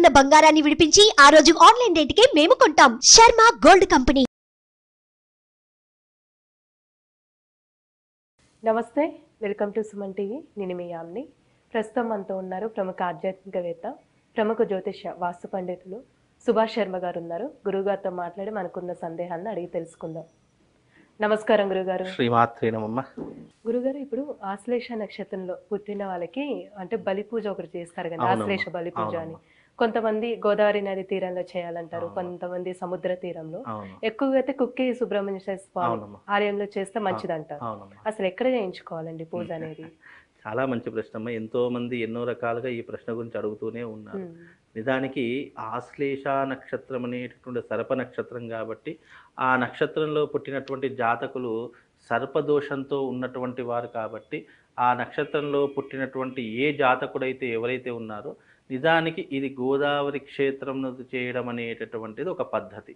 ఉన్న బంగారాన్ని విడిపించి ఆ రోజు ఆన్లైన్ రేటుకే మేము కొంటాం. Sharma gold company. నమస్తే, వెల్కమ్ టు సుమన్ టీవీ. నేను మీ యామ్ని. ప్రస్తుతం మనతో ఉన్నారు ప్రముఖ ఆధ్యాత్మికవేత్త, ప్రముఖ జ్యోతిష వాస్తు పండితులు సుభాష్ శర్మ గారు ఉన్నారు. గురుగారితో మాట్లాడి మనకున్న సందేహాలను అడిగి తెలుసుకుందాం. నమస్కారం గురుగారు. శ్రీమాత్రే నమః. గురుగారు, ఇప్పుడు ఆశ్లేష నక్షత్రంలో పుట్టిన వాళ్ళకి అంటే బలి పూజ ఒకటి చేస్తారు కదా, ఆశ్లేష బలి పూజ అని. కొంతమంది గోదావరి నది తీరంలో చేయాలంటారు, కొంతమంది సముద్ర తీరంలో. ఎక్కువగా అయితే కుక్కి సుబ్రహ్మణ్య స్వామి ఆలయంలో చేస్తే మంచిదంటారు. అసలు ఎక్కడ చేయించుకోవాలండి పూజ అనేది? చాలా మంచి ప్రశ్న. ఎంతో మంది ఎన్నో రకాలుగా ఈ ప్రశ్న గురించి అడుగుతూనే ఉన్నారు. నిజానికి ఆశ్లేష నక్షత్రం అనేటటువంటి సర్ప నక్షత్రం కాబట్టి ఆ నక్షత్రంలో పుట్టినటువంటి జాతకులు సర్పదోషంతో ఉన్నటువంటి వారు కాబట్టి ఆ నక్షత్రంలో పుట్టినటువంటి ఏ జాతకుడైతే ఎవరైతే ఉన్నారో నిజానికి ఇది గోదావరి క్షేత్రం చేయడం అనేటటువంటిది ఒక పద్ధతి.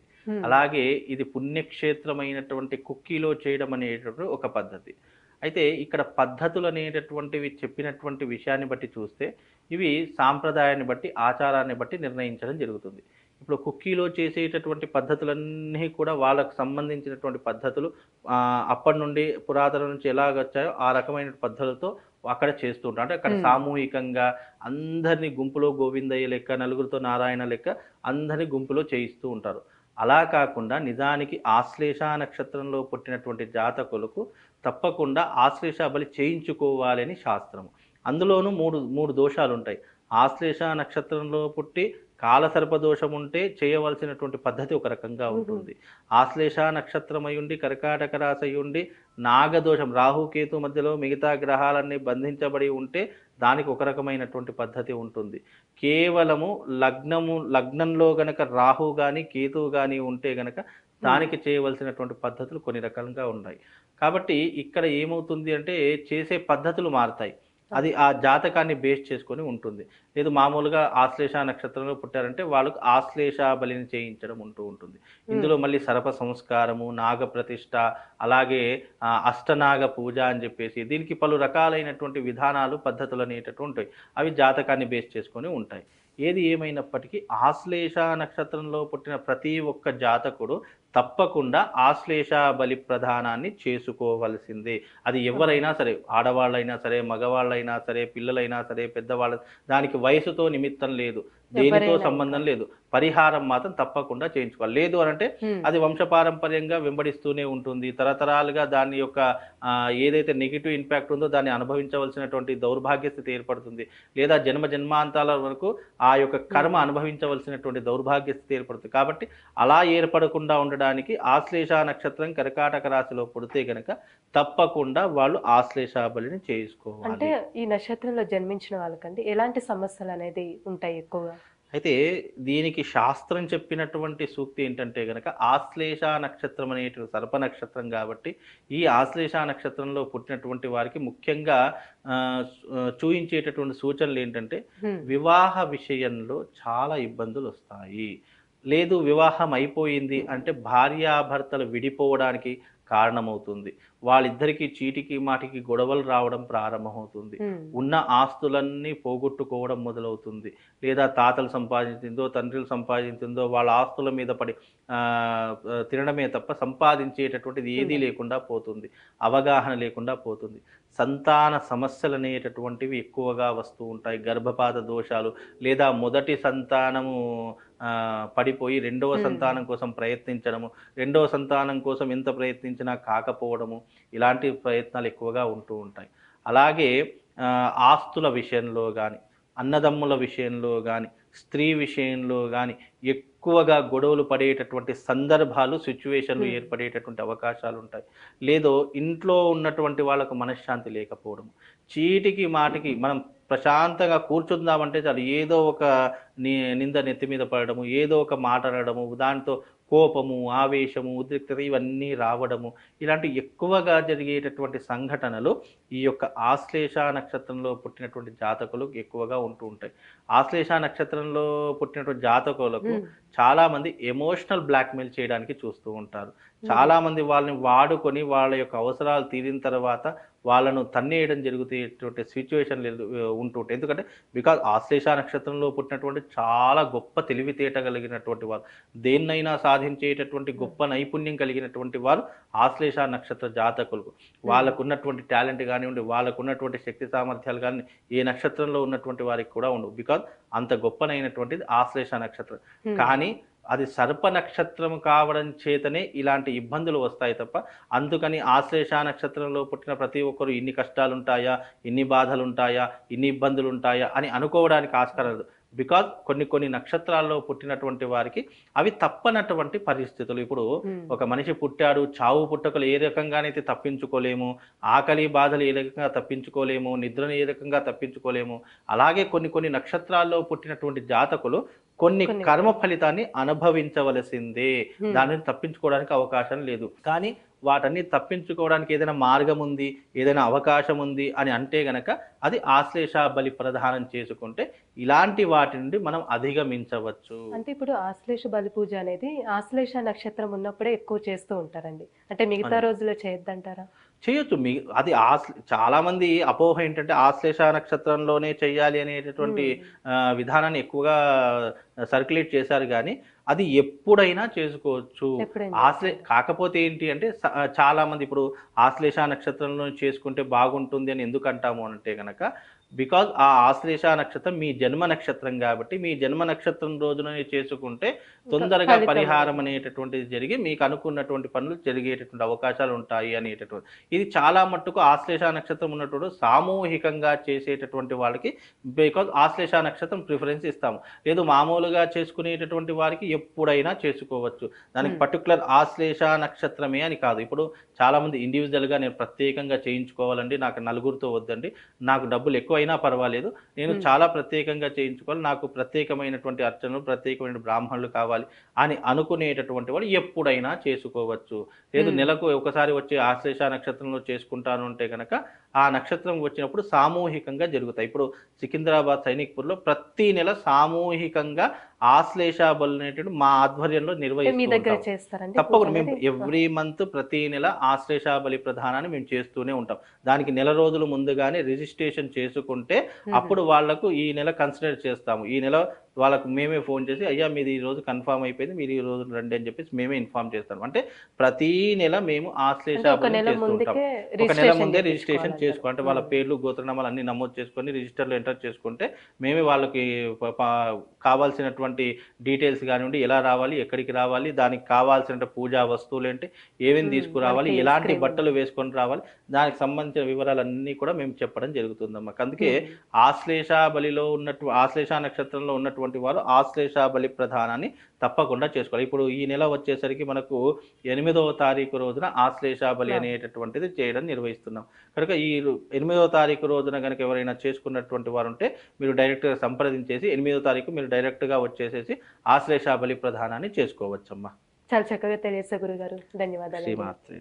అలాగే ఇది పుణ్యక్షేత్రమైనటువంటి కుక్కీలో చేయడం అనేటటువంటి ఒక పద్ధతి. అయితే ఇక్కడ పద్ధతులు అనేటటువంటివి చెప్పినటువంటి విషయాన్ని బట్టి చూస్తే ఇవి సాంప్రదాయాన్ని బట్టి ఆచారాన్ని బట్టి నిర్ణయించడం జరుగుతుంది. ఇప్పుడు కుక్కీలో చేసేటటువంటి పద్ధతులన్నీ కూడా వాళ్ళకు సంబంధించినటువంటి పద్ధతులు అప్పటి నుండి పురాతన నుంచి ఎలాగొచ్చాయో ఆ రకమైన పద్ధతులతో అక్కడ చేస్తూ ఉంటారు. అంటే అక్కడ సామూహికంగా అందరినీ గుంపులో గోవిందయ్య లెక్క, నలుగురితో నారాయణ లెక్క అందరినీ గుంపులో చేయిస్తూ ఉంటారు. అలా కాకుండా నిజానికి ఆశ్లేష నక్షత్రంలో పుట్టినటువంటి జాతకులకు తప్పకుండా ఆశ్లేష బలి చేయించుకోవాలని శాస్త్రము. అందులోనూ మూడు దోషాలు ఉంటాయి. ఆశ్లేష నక్షత్రంలో పుట్టి కాలసర్పదోషం ఉంటే చేయవలసినటువంటి పద్ధతి ఒక రకంగా ఉంటుంది. ఆశ్లేష నక్షత్రం అయ్యుండి కర్కాటక రాశి అయ్యుండి నాగదోషం రాహుకేతు మధ్యలో మిగతా గ్రహాలన్నీ బంధించబడి ఉంటే దానికి ఒక రకమైనటువంటి పద్ధతి ఉంటుంది. కేవలము లగ్నంలో గనక రాహు కానీ కేతువు కానీ ఉంటే గనక దానికి చేయవలసినటువంటి పద్ధతులు కొన్ని రకాలుగా ఉన్నాయి. కాబట్టి ఇక్కడ ఏమవుతుంది అంటే చేసే పద్ధతులు మారుతాయి. అది ఆ జాతకాన్ని బేస్ చేసుకొని ఉంటుంది. లేదు మామూలుగా ఆశ్లేష నక్షత్రంలో పుట్టారంటే వాళ్ళకు ఆశ్లేష బలిని చేయించడం ఉంటుంది. ఇందులో మళ్ళీ సర్ప సంస్కారము, నాగ ప్రతిష్ట, అలాగే అష్టనాగ పూజ అని చెప్పేసి దీనికి పలు రకాలైనటువంటి విధానాలు పద్ధతులు అనేటటువంటి ఉంటాయి. అవి జాతకాన్ని బేస్ చేసుకొని ఉంటాయి. ఏది ఏమైనప్పటికీ ఆశ్లేష నక్షత్రంలో పుట్టిన ప్రతి ఒక్క జాతకుడు తప్పకుండా ఆశ్లేష బలి ప్రధానాన్ని చేసుకోవలసిందే. అది ఎవరైనా సరే, ఆడవాళ్ళైనా సరే, మగవాళ్ళైనా సరే, పిల్లలైనా సరే, పెద్దవాళ్ళ, దానికి వయసుతో నిమిత్తం లేదు, దేనితో సంబంధం లేదు. పరిహారం మాత్రం తప్పకుండా చేయించుకోవాలి. లేదు అనంటే అది వంశపారంపర్యంగా వెంబడిస్తూనే ఉంటుంది. తరతరాలుగా దాని యొక్క ఏదైతే నెగిటివ్ ఇంపాక్ట్ ఉందో దాన్ని అనుభవించవలసినటువంటి దౌర్భాగ్య స్థితి ఏర్పడుతుంది. లేదా జన్మాంతాల వరకు ఆ యొక్క కర్మ అనుభవించవలసినటువంటి దౌర్భాగ్య స్థితి ఏర్పడుతుంది. కాబట్టి అలా ఏర్పడకుండా ఉండడానికి ఆశ్లేష నక్షత్రం కర్కాటక రాశిలో పుడితే గనక తప్పకుండా వాళ్ళు ఆశ్లేష బలిని చేసుకోవాలి. అంటే ఈ నక్షత్రంలో జన్మించిన వాళ్ళకండి ఎలాంటి సమస్యలు అనేది ఉంటాయి ఎక్కువగా? అయితే దీనికి శాస్త్రం చెప్పినటువంటి సూక్తి ఏంటంటే గనక ఆశ్లేష నక్షత్రం అనేటువంటి సర్ప నక్షత్రం కాబట్టి ఈ ఆశ్లేష నక్షత్రంలో పుట్టినటువంటి వారికి ముఖ్యంగా చూయించేటటువంటి సూచనలు ఏంటంటే వివాహ విషయంలో చాలా ఇబ్బందులు వస్తాయి. లేదు వివాహం అయిపోయింది అంటే భార్యాభర్తలు విడిపోవడానికి కారణమవుతుంది. వాళ్ళిద్దరికీ చీటికి మాటికి గొడవలు రావడం ప్రారంభమవుతుంది. ఉన్న ఆస్తులన్నీ పోగొట్టుకోవడం మొదలవుతుంది. లేదా తాతలు సంపాదించిందో, తండ్రులు సంపాదించిందో వాళ్ళ ఆస్తుల మీద పడి తినడమే తప్ప సంపాదించేటటువంటిది ఏదీ లేకుండా పోతుంది. అవగాహన లేకుండా పోతుంది. సంతాన సమస్యలు అనేటటువంటివి ఎక్కువగా వస్తూ ఉంటాయి. గర్భపాత దోషాలు, లేదా మొదటి సంతానము పడిపోయి రెండవ సంతానం కోసం ప్రయత్నించడము, రెండవ సంతానం కోసం ఎంత ప్రయత్నించినా కాకపోవడము, ఇలాంటి ప్రయత్నాలు ఎక్కువగా ఉంటూ ఉంటాయి. అలాగే ఆస్తుల విషయంలో కానీ, అన్నదమ్ముల విషయంలో కానీ, స్త్రీ విషయంలో కానీ ఎక్కువగా గొడవలు పడేటటువంటి సందర్భాలు, సిచ్యువేషన్లు ఏర్పడేటటువంటి అవకాశాలు ఉంటాయి. లేదో ఇంట్లో ఉన్నటువంటి వాళ్ళకు మనశ్శాంతి లేకపోవడం, చీటికి మాటికి మనం ప్రశాంతంగా కూర్చుందామంటే చాలు ఏదో ఒక నింద నెత్తి మీద పడడము, ఏదో ఒక మాట అనడము, దాంతో కోపము, ఆవేశము, ఉద్రిక్తత ఇవన్నీ రావడము, ఇలాంటి ఎక్కువగా జరిగేటటువంటి సంఘటనలు ఈ యొక్క ఆశ్లేష నక్షత్రంలో పుట్టినటువంటి జాతకులకు ఎక్కువగా ఉంటూ ఉంటాయి. ఆశ్లేష నక్షత్రంలో పుట్టినటువంటి జాతకులకు చాలామంది ఎమోషనల్ బ్లాక్మెయిల్ చేయడానికి చూస్తూ ఉంటారు. చాలా మంది వాళ్ళని వాడుకొని వాళ్ళ యొక్క అవసరాలు తీరిన తర్వాత వాళ్ళను తన్నేయడం జరుగుతున్నటువంటి సిచ్యువేషన్ ఉంటుంటాయి. ఎందుకంటే బికాజ్ ఆశ్లేష నక్షత్రంలో పుట్టినటువంటి చాలా గొప్ప తెలివితేట కలిగినటువంటి వారు, దేన్నైనా సాధించేటటువంటి గొప్ప నైపుణ్యం కలిగినటువంటి వారు ఆశ్లేష నక్షత్ర జాతకులు. వాళ్ళకు ఉన్నటువంటి టాలెంట్ కానివ్వండి, వాళ్ళకు ఉన్నటువంటి శక్తి సామర్థ్యాలు కానీ ఏ నక్షత్రంలో ఉన్నటువంటి వారికి కూడా ఉండవు. బికాజ్ అంత గొప్పనైనటువంటిది ఆశ్లేష నక్షత్రం. కానీ అది సర్ప నక్షత్రం కావడం చేతనే ఇలాంటి ఇబ్బందులు వస్తాయి తప్ప, అందుకని ఆశ్లేష నక్షత్రంలో పుట్టిన ప్రతి ఒక్కరు ఇన్ని కష్టాలు ఉంటాయా, ఇన్ని బాధలు ఉంటాయా, ఇన్ని ఇబ్బందులు ఉంటాయా అని అనుకోవడానికి ఆస్కారం లేదు. బికాజ్ కొన్ని నక్షత్రాల్లో పుట్టినటువంటి వారికి అవి తప్పనటువంటి పరిస్థితులు. ఇప్పుడు ఒక మనిషి పుట్టాడు, చావు పుట్టకలు ఏ రకంగానైతే తప్పించుకోలేము, ఆకలి బాధలు ఏ రకంగా తప్పించుకోలేము, నిద్రను ఏ రకంగా తప్పించుకోలేము, అలాగే కొన్ని నక్షత్రాల్లో పుట్టినటువంటి జాతకులు కొన్ని కర్మ ఫలితాన్ని అనుభవించవలసిందే. దానిని తప్పించుకోవడానికి అవకాశం లేదు. కానీ వాటన్ని తప్పించుకోవడానికి ఏదైనా మార్గం ఉంది, ఏదైనా అవకాశం ఉంది అని అంటే గనక అది ఆశ్లేష బలి ప్రదానం చేసుకుంటే ఇలాంటి వాటి నుండి మనం అధిగమించవచ్చు. అంటే ఇప్పుడు ఆశ్లేష బలి పూజ అనేది ఆశ్లేష నక్షత్రం ఉన్నప్పుడే ఎక్కువ చేస్తూ ఉంటారండి, అంటే మిగతా రోజుల్లో చేయొద్దంటారా? చేయొచ్చు. అది చాలా మంది అపోహ ఏంటంటే ఆశ్లేష నక్షత్రంలోనే చెయ్యాలి అనేటటువంటి విధానాన్ని ఎక్కువగా సర్క్యులేట్ చేశారు. కానీ అది ఎప్పుడైనా చేసుకోవచ్చు. కాకపోతే ఏంటి అంటే చాలా మంది ఇప్పుడు ఆశ్లేష నక్షత్రంలో చేసుకుంటే బాగుంటుంది అని ఎందుకు అంటాము అంటే కనుక, బికాజ్ ఆ ఆశ్లేష నక్షత్రం మీ జన్మ నక్షత్రం కాబట్టి మీ జన్మ నక్షత్రం రోజునే చేసుకుంటే తొందరగా పరిహారం అనేటటువంటిది జరిగి మీకు అనుకున్నటువంటి పనులు జరిగేటటువంటి అవకాశాలు ఉంటాయి అనేటటువంటి. ఇది చాలా మట్టుకు ఆశ్లేష నక్షత్రం ఉన్నటువంటి సామూహికంగా చేసేటటువంటి వాళ్ళకి, బికాజ్ ఆశ్లేష నక్షత్రం ప్రిఫరెన్స్ ఇస్తాము. లేదు మామూలుగా చేసుకునేటటువంటి వారికి ఎప్పుడైనా చేసుకోవచ్చు. దానికి పర్టికులర్ ఆశ్లేష నక్షత్రమే అని కాదు. ఇప్పుడు చాలామంది ఇండివిజువల్గా నేను ప్రత్యేకంగా చేయించుకోవాలండి, నాకు నలుగురితో వద్దండి, నాకు డబ్బులు ఎక్కువైనా పర్వాలేదు, నేను చాలా ప్రత్యేకంగా చేయించుకోవాలి, నాకు ప్రత్యేకమైనటువంటి అర్చనలు, ప్రత్యేకమైన బ్రాహ్మణులు కావాలి అని అనుకునేటటువంటి వాళ్ళు ఎప్పుడైనా చేసుకోవచ్చు. లేదు నెలకు ఒకసారి వచ్చే ఆశ్లేష నక్షత్రంలో చేసుకుంటాను అంటే కనుక ఆ నక్షత్రం వచ్చినప్పుడు సామూహికంగా జరుగుతాయి. ఇప్పుడు సికింద్రాబాద్ సైనిక్పూర్లో ప్రతి నెల సామూహికంగా ఆశ్లేష బలి అనేటువంటి మా ఆధ్వర్యంలో నిర్వహిస్తాం. తప్పకుండా మేము ఎవ్రీ మంత్ ప్రతి నెల ఆశ్లేష బలి ప్రధానాన్ని మేము చేస్తూనే ఉంటాం. దానికి నెల రోజులు ముందుగానే రిజిస్ట్రేషన్ చేసుకుంటే అప్పుడు వాళ్లకు ఈ నెల కన్సిడర్ చేస్తాము. ఈ నెల వాళ్ళకు మేమే ఫోన్ చేసి అయ్యా మీది ఈ రోజు కన్ఫర్మ్ అయిపోయింది, మీరు ఈ రోజు రండి అని చెప్పేసి మేమే ఇన్ఫార్మ్ చేస్తాం. అంటే ప్రతి నెల మేము ఆశ్లేష బలి చేస్తుంటాం. ఒక నెల ముందే రిజిస్ట్రేషన్ చేసుకో, అంటే వాళ్ళ పేర్లు గోత్రనామాలు అన్ని నమోదు చేసుకొని రిజిస్టర్లో ఎంటర్ చేసుకుంటే మేమే వాళ్ళకి కావాల్సినటువంటి డీటెయిల్స్ కానివ్వండి, ఎలా రావాలి, ఎక్కడికి రావాలి, దానికి కావాల్సిన పూజా వస్తువులు ఏంటి, ఏమేమి తీసుకురావాలి, ఎలాంటి బట్టలు వేసుకొని రావాలి, దానికి సంబంధించిన వివరాలన్నీ కూడా మేము చెప్పడం జరుగుతుందమ్మా. అందుకే ఆశ్లేష బలిలో ఆశ్లేష నక్షత్రంలో ఉన్నటువంటి వారు ఆశ్లేష బలి ప్రధానాన్ని తప్పకుండా చేసుకోవాలి. ఇప్పుడు ఈ నెల వచ్చేసరికి మనకు 8వ తారీఖు రోజున ఆశ్లేష బలి అనేటటువంటిది చేయడం నిర్వహిస్తున్నాం. కనుక ఈ 8వ తారీఖు రోజున కనుక ఎవరైనా చేసుకున్నటువంటి వారు ఉంటే మీరు డైరెక్ట్గా సంప్రదించేసి 8వ తారీఖు మీరు డైరెక్ట్గా వచ్చేసేసి ఆశ్లేష బలి ప్రధానాన్ని చేసుకోవచ్చమ్మా. చాలా చక్కగా తెలియజేశారు గురుగారు, ధన్యవాదాలు. శ్రీమాత్రే.